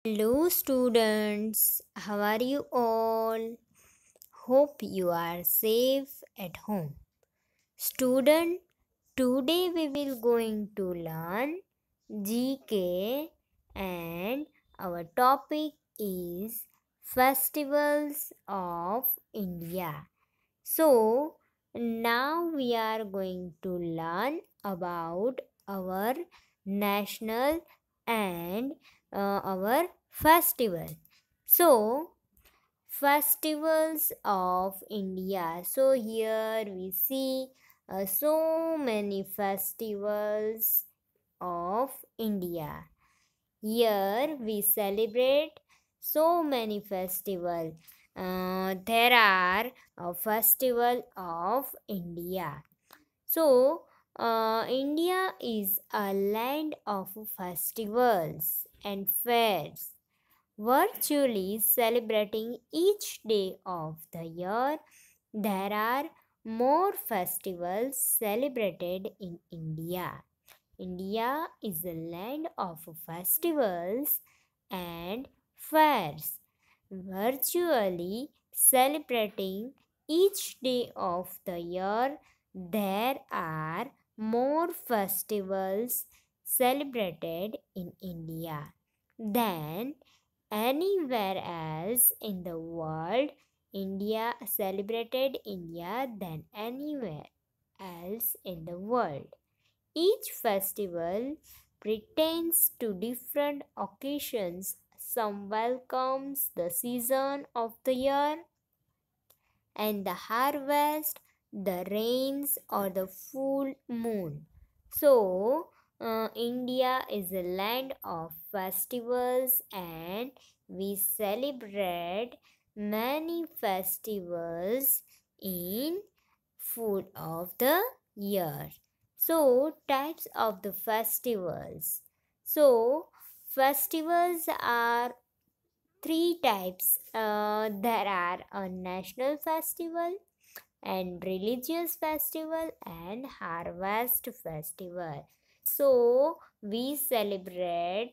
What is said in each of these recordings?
Hello, students. How are you all? Hope you are safe at home. Student, today we will going to learn GK and our topic is Festivals of India. So, now we are going to learn about our national and our festival. So, festivals of India. So, here we see so many festivals of India. Here we celebrate so many festivals. There are a festival of India. So, India is a land of festivals and fairs, virtually celebrating each day of the year. There are more festivals celebrated in India. India is a land of festivals and fairs, virtually celebrating each day of the year. There are more festivals celebrated in India than anywhere else in the world. India than anywhere else in the world. Each festival pertains to different occasions. Some welcomes the season of the year and the harvest, the rains, or the full moon. So, India is a land of festivals and we celebrate many festivals in full of the year. So, types of the festivals. So, festivals are three types. There are a national festival and religious festival and harvest festival. So we celebrate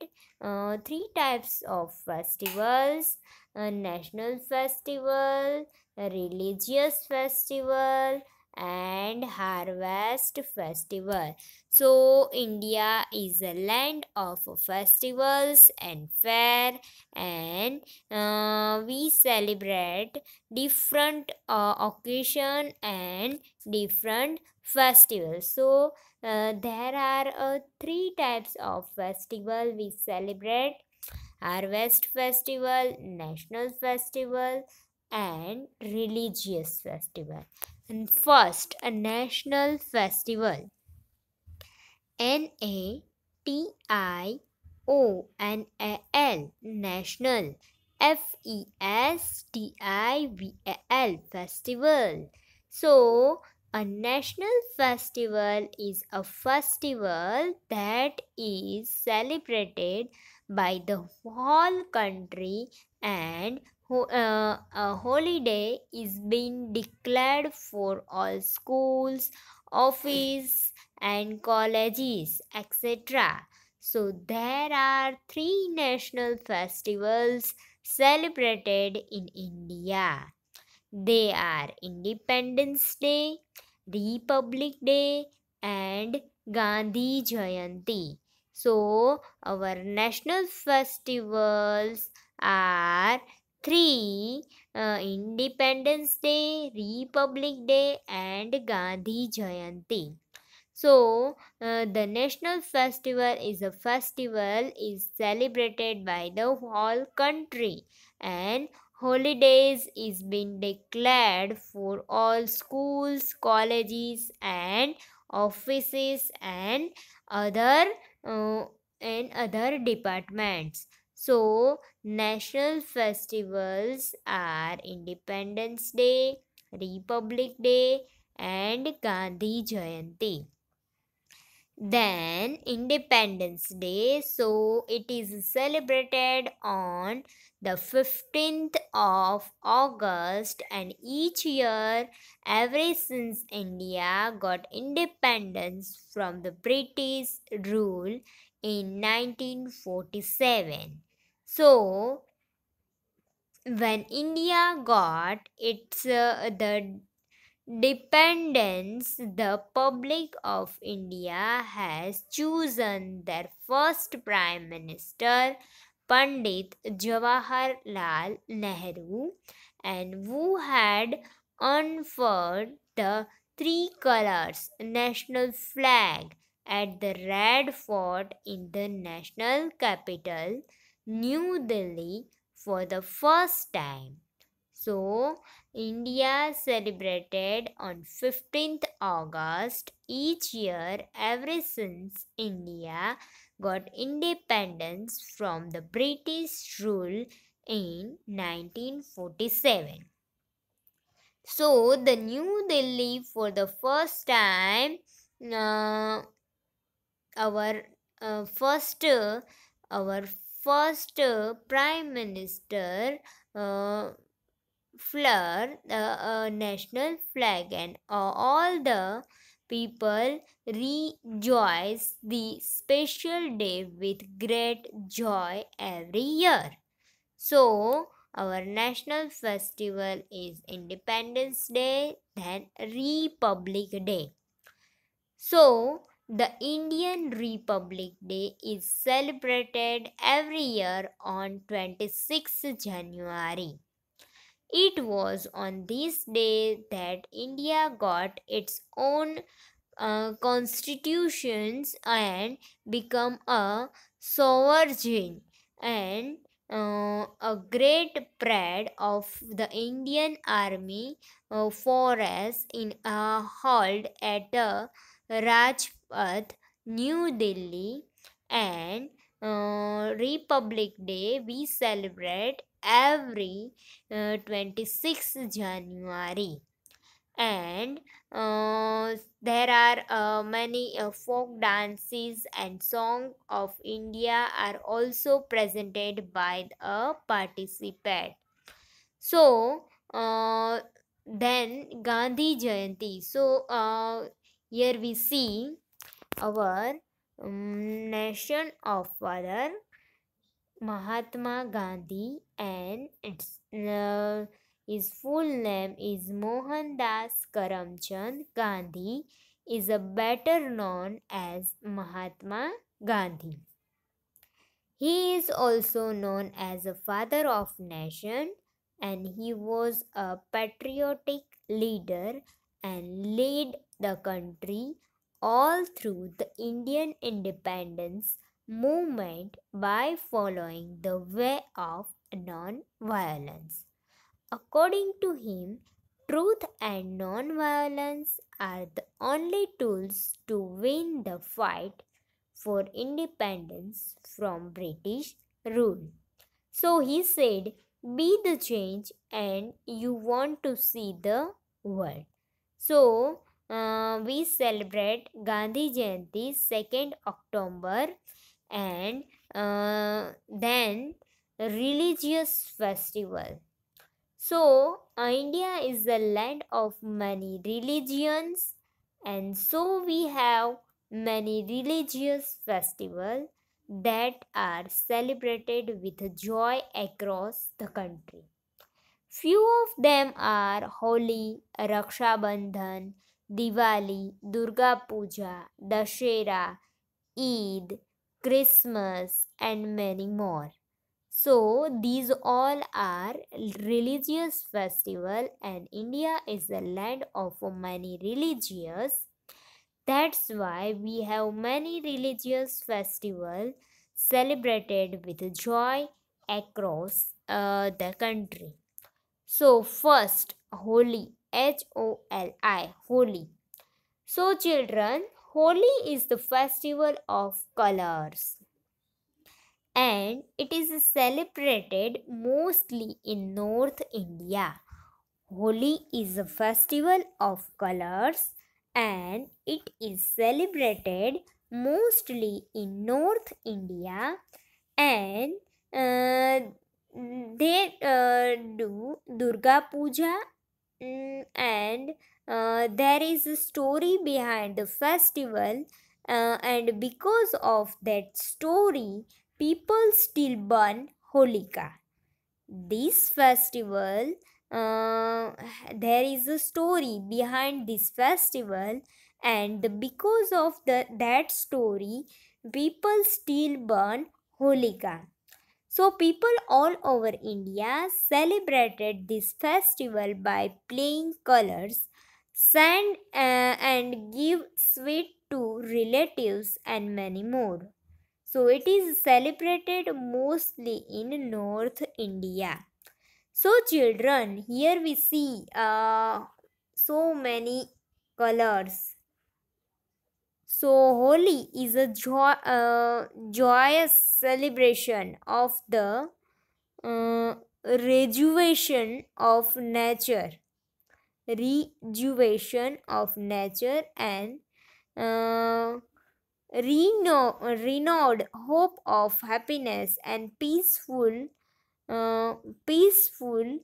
three types of festivals: a national festival, a religious festival, and harvest festival. So India is a land of festivals and fair, and we celebrate different occasion and different festivals. So there are three types of festival we celebrate: harvest festival, national festival, and religious festival. And first, a national festival. NATIONAL, National. FESTIVAL, Festival. So, a national festival is a festival that is celebrated by the whole country, and a holiday is being declared for all schools, office, and colleges, etc. So there are three national festivals celebrated in India. They are Independence Day, Republic Day, and Gandhi Jayanti. So our national festivals are three: Independence Day, Republic Day, and Gandhi Jayanti. So, the national festival is a festival is celebrated by the whole country, and holidays is been declared for all schools, colleges, and offices other uh, and other departments. So, national festivals are Independence Day, Republic Day, and Gandhi Jayanti. Then Independence Day, so it is celebrated on the 15th of August, and each year ever since India got independence from the British rule in 1947. So when India got its the dependence, the public of India has chosen their first Prime Minister, Pandit Jawaharlal Nehru, and who had unfurled the three colors national flag at the Red Fort in the national capital, New Delhi, for the first time. So, India celebrated on 15th August each year ever since India got independence from the British rule in 1947. So, the New Delhi for the first time, uh, our first our first prime minister uh, fleur the national flag, and all the people rejoice the special day with great joy every year. So our national festival is Independence Day, then Republic Day. So the Indian Republic Day is celebrated every year on 26th January. It was on this day that India got its own constitutions and become a sovereign, and a great pride of the Indian army for us in a held at Rajpath, New Delhi, and Republic Day we celebrate every 26th January. And there are many folk dances and song of India are also presented by a participant. So then Gandhi Jayanti. So here we see our nation of father Mahatma Gandhi, and his full name is Mohandas Karamchand Gandhi, is a better known as Mahatma Gandhi. He is also known as a father of nation, and he was a patriotic leader and led the country all through the Indian independence movement by following the way of non-violence. According to him, truth and non-violence are the only tools to win the fight for independence from British rule. So he said, be the change and you want to see the world. So we celebrate Gandhi Jayanti 2nd October, and then religious festival. So, India is the land of many religions, and so we have many religious festivals that are celebrated with joy across the country. Few of them are Holi, Raksha Bandhan, Diwali, Durga Puja, Dashera, Eid, Christmas, and many more. So these all are religious festival, and India is the land of many religious. That's why we have many religious festival celebrated with joy across the country. So first, Holi, Holi, Holi. So children, Holi is the festival of colors, and it is celebrated mostly in North India. Holi is a festival of colors, and it is celebrated mostly in North India, and they do Durga Puja, and there is a story behind the festival, and because of that story people still burn Holika. This festival, there is a story behind this festival, and because of that story, people still burn Holika. So, people all over India celebrated this festival by playing colors, sand, and give sweet to relatives, and many more. So, it is celebrated mostly in North India. So, children, here we see so many colors. So, Holi is a joyous celebration of the rejuvenation of nature, rejuvenation of nature, and uh, renewed hope of happiness and uh, peaceful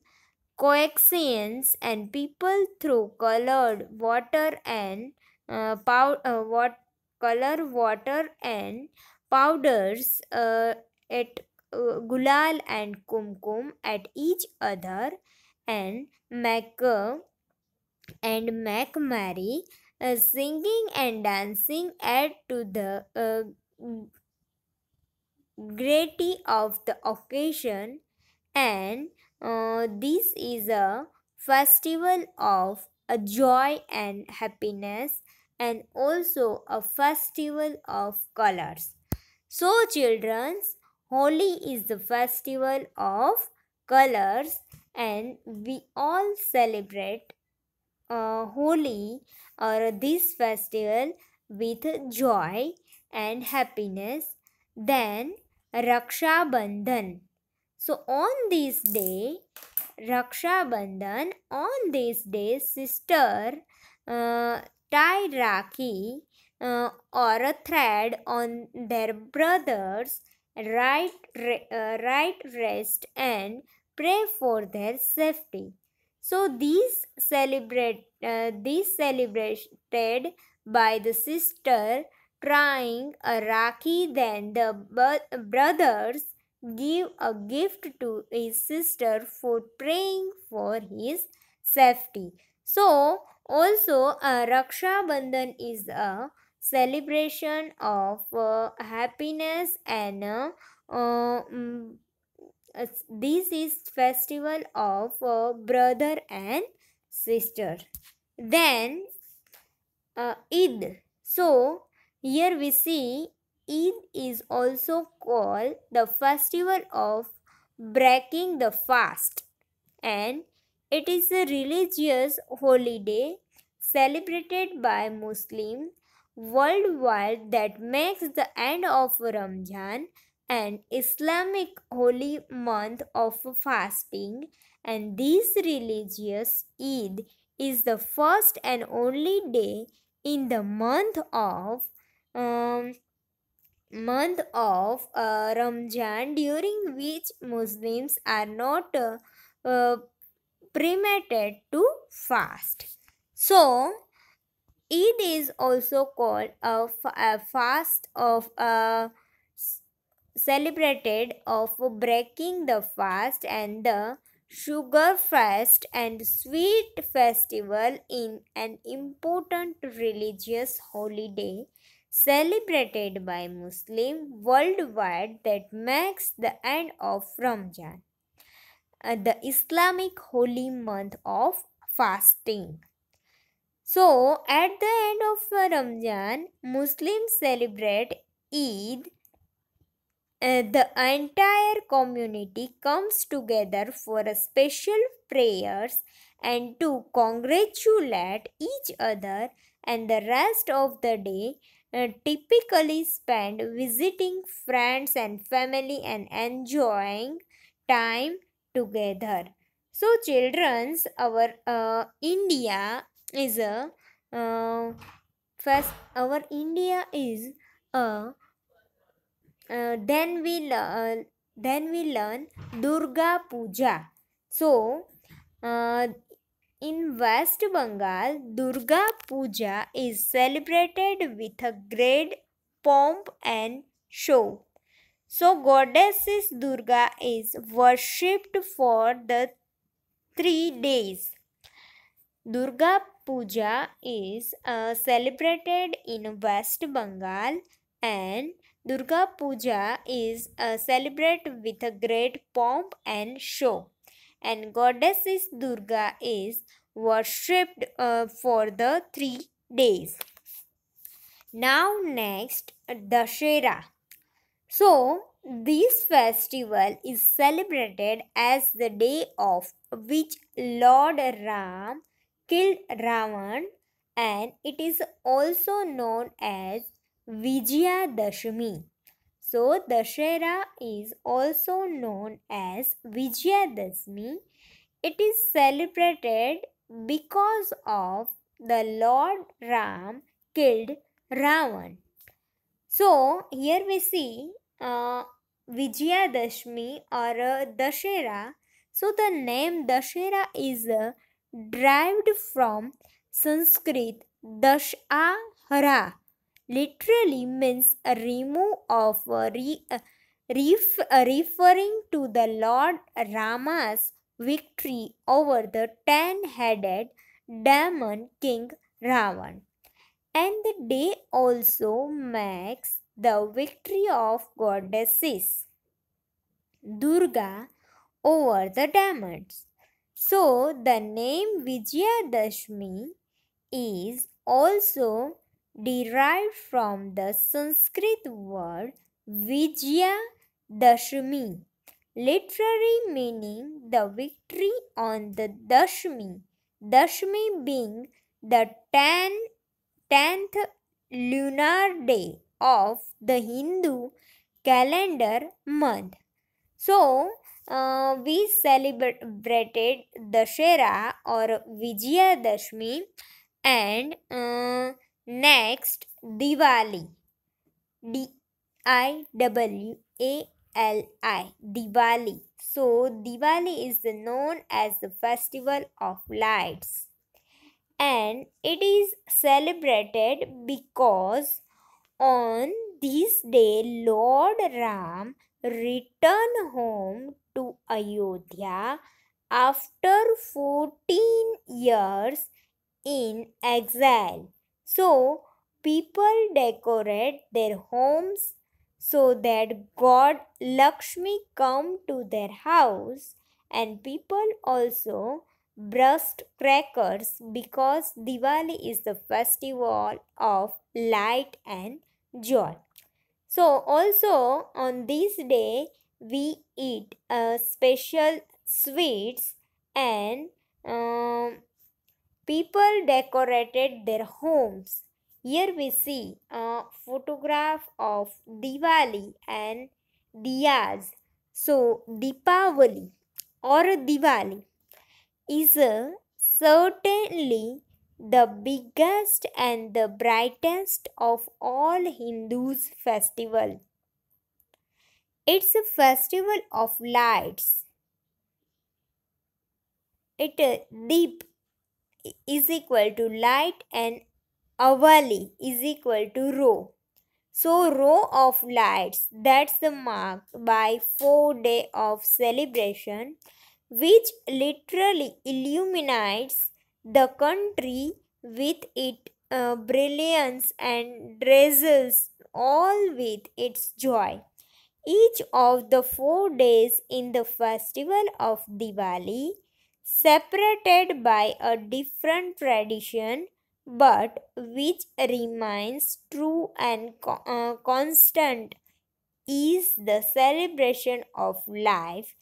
coexistence, and people through colored water and what color water and powders at gulal and kumkum at each other, and make merry, singing and dancing add to the gaiety of the occasion. And this is a festival of a joy and happiness, and also a festival of colors. So, children's, Holi is the festival of colors, and we all celebrate Holi or this festival with joy and happiness. Then Raksha Bandhan. So on this day, sister uh, tie Rakhi or a thread on their brothers' right wrist and pray for their safety. So these celebrated by the sister trying a Rakhi, then the brothers give a gift to his sister for praying for his safety. So also Raksha Bandhan is a celebration of happiness, and this is festival of brother and sister. Then Eid. So here we see Eid is also called the festival of breaking the fast, and it is a religious holiday celebrated by Muslims worldwide that makes the end of Ramzan an Islamic holy month of fasting. And this religious Eid is the first and only day in the um, Ramzan, during which Muslims are not uh, permitted to fast. So, Eid is also called a fast of celebrated of breaking the fast, and the sugar fast and sweet festival in an important religious holiday celebrated by Muslims worldwide that marks the end of Ramzan, the Islamic holy month of fasting. So, at the end of Ramzan, Muslims celebrate Eid. The entire community comes together for a special prayers and to congratulate each other, and the rest of the day typically spent visiting friends and family and enjoying time together. So, children's, our India is a first. Our India is a then we learn Durga Puja. So, uh, in West Bengal, Durga Puja is celebrated with a great pomp and show. So goddess Durga is worshipped for the 3 days. Durga Puja is celebrated in West Bengal, and Durga Puja is celebrated with a great pomp and show. And goddess Durga is worshipped for the 3 days. Now next, Dashera. So, this festival is celebrated as the day of which Lord Ram killed Ravan, and it is also known as Vijayadashmi. So, Dashera is also known as Vijayadashmi. It is celebrated because of the Lord Ram killed Ravan. So here we see Vijayadashmi or Dashera. So the name Dashera is derived from Sanskrit Dashahara, literally means a remove of referring to the Lord Rama's victory over the 10-headed demon king Ravan. And the day also marks the victory of goddesses Durga over the demons. So the name Vijayadashmi is also derived from the Sanskrit word Vijaya Dashmi, literally meaning the victory on the Dashmi. Dashmi being the 10th lunar day of the Hindu calendar month. So, we celebrated Dashera or Vijayadashmi, and next Diwali. Diwali. Diwali. So, Diwali is known as the festival of lights, and it is celebrated because on this day Lord Ram returned home to Ayodhya after 14 years in exile. So people decorate their homes so that God Lakshmi come to their house, and people also burst crackers because Diwali is the festival of light and joy. So also on this day we eat special sweets, and people decorated their homes. Here we see a photograph of Diwali and diyas. So Deepavali or Diwali is certainly the biggest and the brightest of all Hindus' festival. It's a festival of lights. Deep is equal to light, and Avali is equal to row. So row of lights, that's the mark by 4 days of celebration, which literally illuminates the country with its brilliance and drizzles all with its joy. Each of the 4 days in the festival of Diwali, separated by a different tradition, but which remains true and constant, is the celebration of life,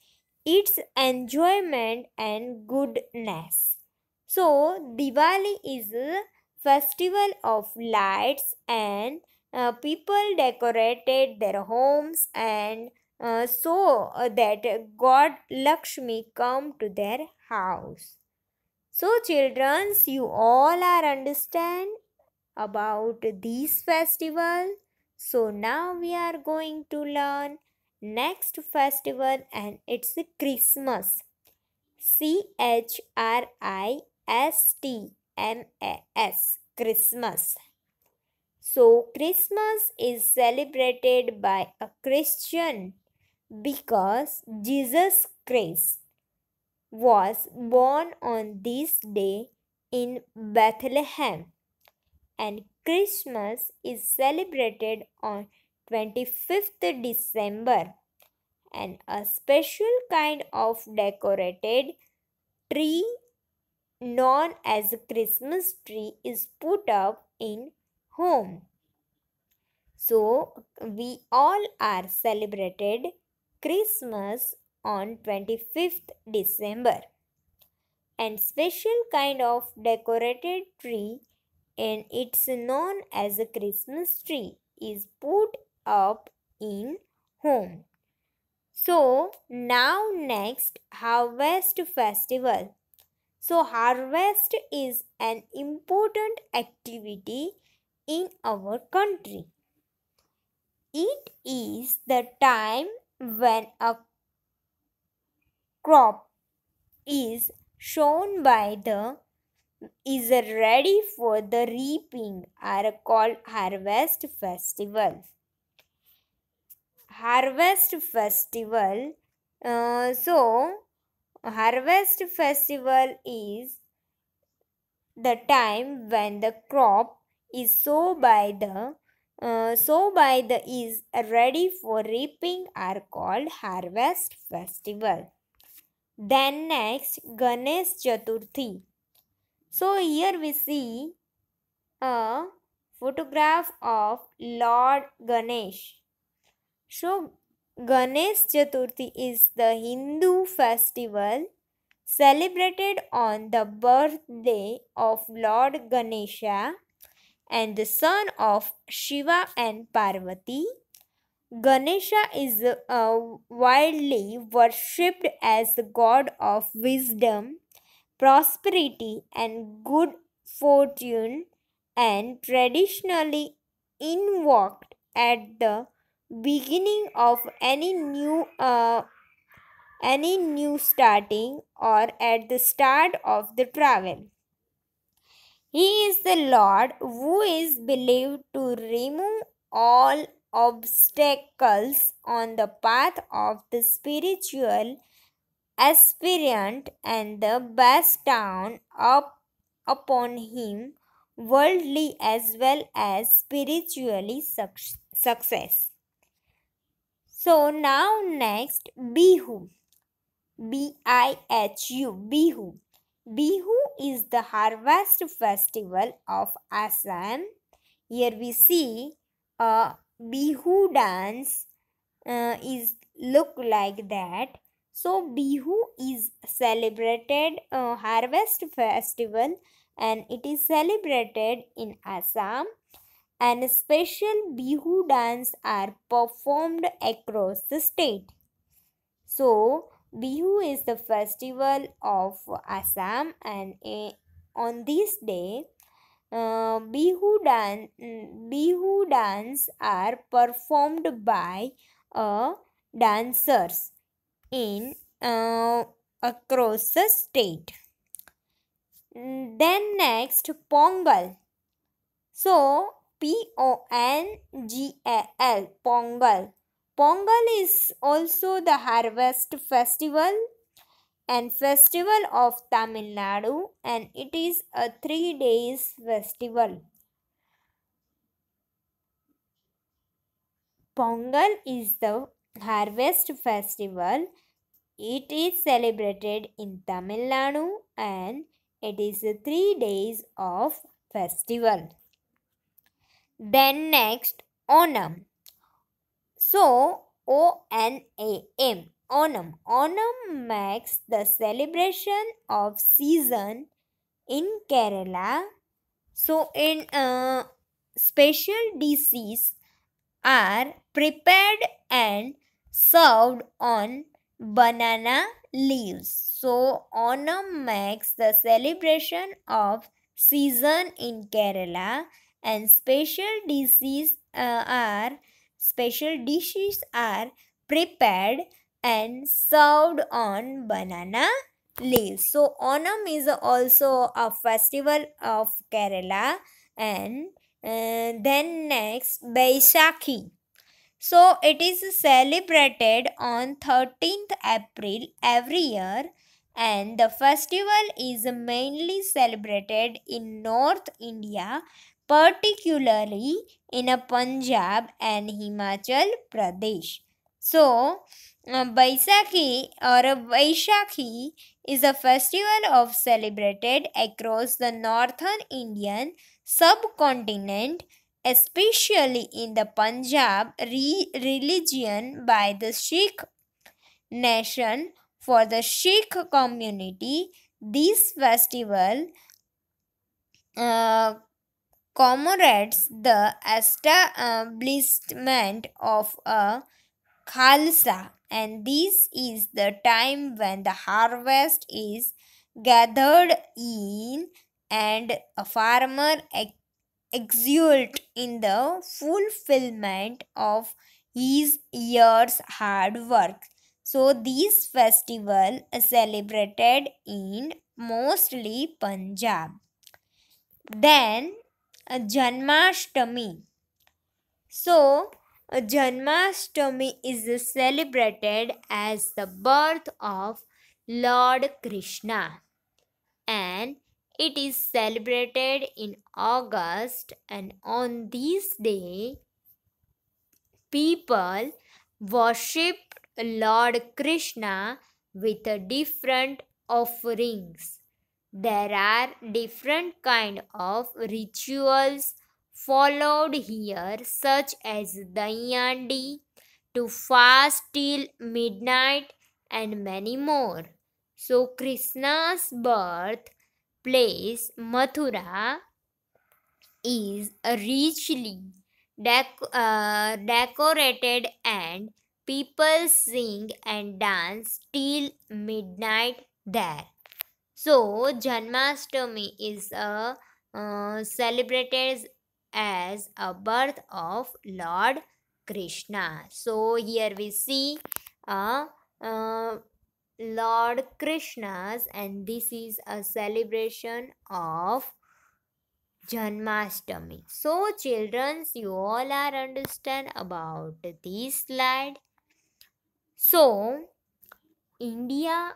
its enjoyment and goodness. So, Diwali is a festival of lights, and people decorated their homes, and so that God Lakshmi come to their house. So, children, you all are understand about this festival. So now we are going to learn next festival, and it's Christmas. Christmas. Christmas. So Christmas is celebrated by a Christian because Jesus Christ was born on this day in Bethlehem, and Christmas is celebrated on 25th December, and a special kind of decorated tree known as a Christmas tree is put up in home. So we all are celebrated Christmas on 25th December, and special kind of decorated tree, and it's known as a Christmas tree, is put up in home. So now next, harvest festival. So harvest is an important activity in our country. It is the time when a crop is shown by the is ready for the reaping are called harvest festival. Harvest festival. So harvest festival is the time when the crop is sow by the is ready for reaping are called harvest festival. Then next, Ganesh Chaturthi. So here we see a photograph of Lord Ganesh. So Ganesh Chaturthi is the Hindu festival celebrated on the birthday of Lord Ganesha and the son of Shiva and Parvati. Ganesha is widely worshipped as the god of wisdom, prosperity, and good fortune, and traditionally invoked at the beginning of any new starting or at the start of the travel. He is the Lord who is believed to remove all obstacles on the path of the spiritual aspirant and the bestown up upon him worldly as well as spiritually success. So now next, Bihu. Bihu. Bihu. Bihu is the harvest festival of Assam. Here we see a Bihu dance is look like that. So Bihu is celebrated harvest festival, and it is celebrated in Assam, and special Bihu dance are performed across the state. So Bihu is the festival of Assam, and on this day Bihu dance are performed by dancers in across the state. Then next, Pongal. So Pongal, Pongal. Pongal is also the harvest festival and festival of Tamil Nadu, and it is a 3 days festival. Pongal is the harvest festival. It is celebrated in Tamil Nadu, and it is 3 days of festival. Then next, Onam. So Onam. Onam marks the celebration of season in Kerala. So in special dishes are prepared and served on banana leaves. So Onam marks the celebration of season in Kerala, and special dishes are prepared and served on banana leaves. So Onam is also a festival of Kerala, and Then next, Baisakhi. So it is celebrated on 13th April every year, and the festival is mainly celebrated in North India, particularly in Punjab and Himachal Pradesh. So Baisakhi or Vaishakhi is a festival of celebrated across the northern Indian subcontinent, especially in the Punjab religion by the Sikh nation. For the Sikh community, this festival uh, commemorates the establishment of a Khalsa, and this is the time when the harvest is gathered in and a farmer exult in the fulfillment of his year's hard work. So this festival is celebrated in mostly Punjab. Then Janmashtami. So Janmashtami is celebrated as the birth of Lord Krishna, and it is celebrated in August, and on this day people worship Lord Krishna with different offerings. There are different kind of rituals followed here, such as Dayandi, to fast till midnight, and many more. So Krishna's birth place, Mathura, is richly decorated, and people sing and dance till midnight there. So Janmashtami is celebrated as a birth of Lord Krishna. So here we see uh, Lord Krishna's, and this is a celebration of Janmashtami. So children, you all are understand about this slide. So India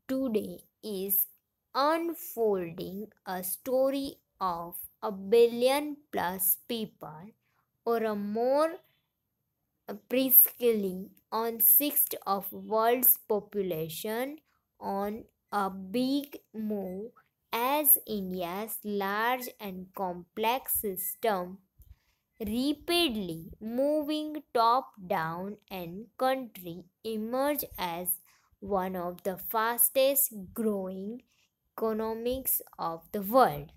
today is unfolding a story of a billion plus people, or a more precisely on sixth of world's population, on a big move as India's large and complex system rapidly moving top down, and country emerge as one of the fastest growing economies of the world.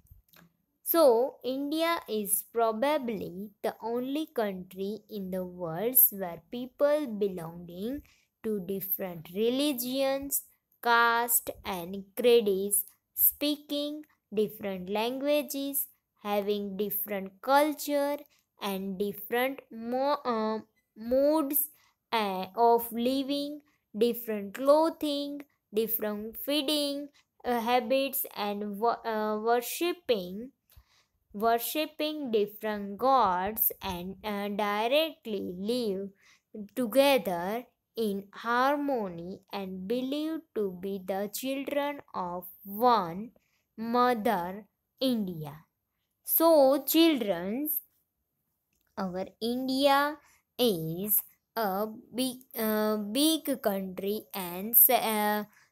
So, India is probably the only country in the world where people belonging to different religions, caste, and creeds, speaking different languages, having different culture, and different moods of living, different clothing, different feeding habits, and worshipping different gods, and directly live together in harmony and believed to be the children of one mother India. So children, our India is a big country, and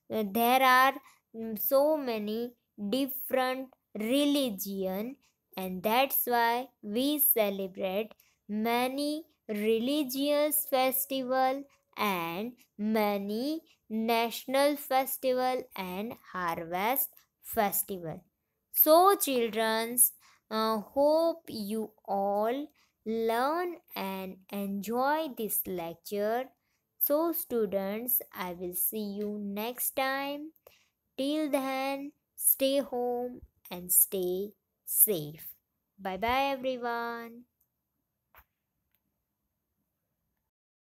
there are so many different religion, and that's why we celebrate many religious festival and many national festival and harvest festival. So children's, hope you all learn and enjoy this lecture. So students, I will see you next time. Till then, stay home and stay safe. Bye bye everyone.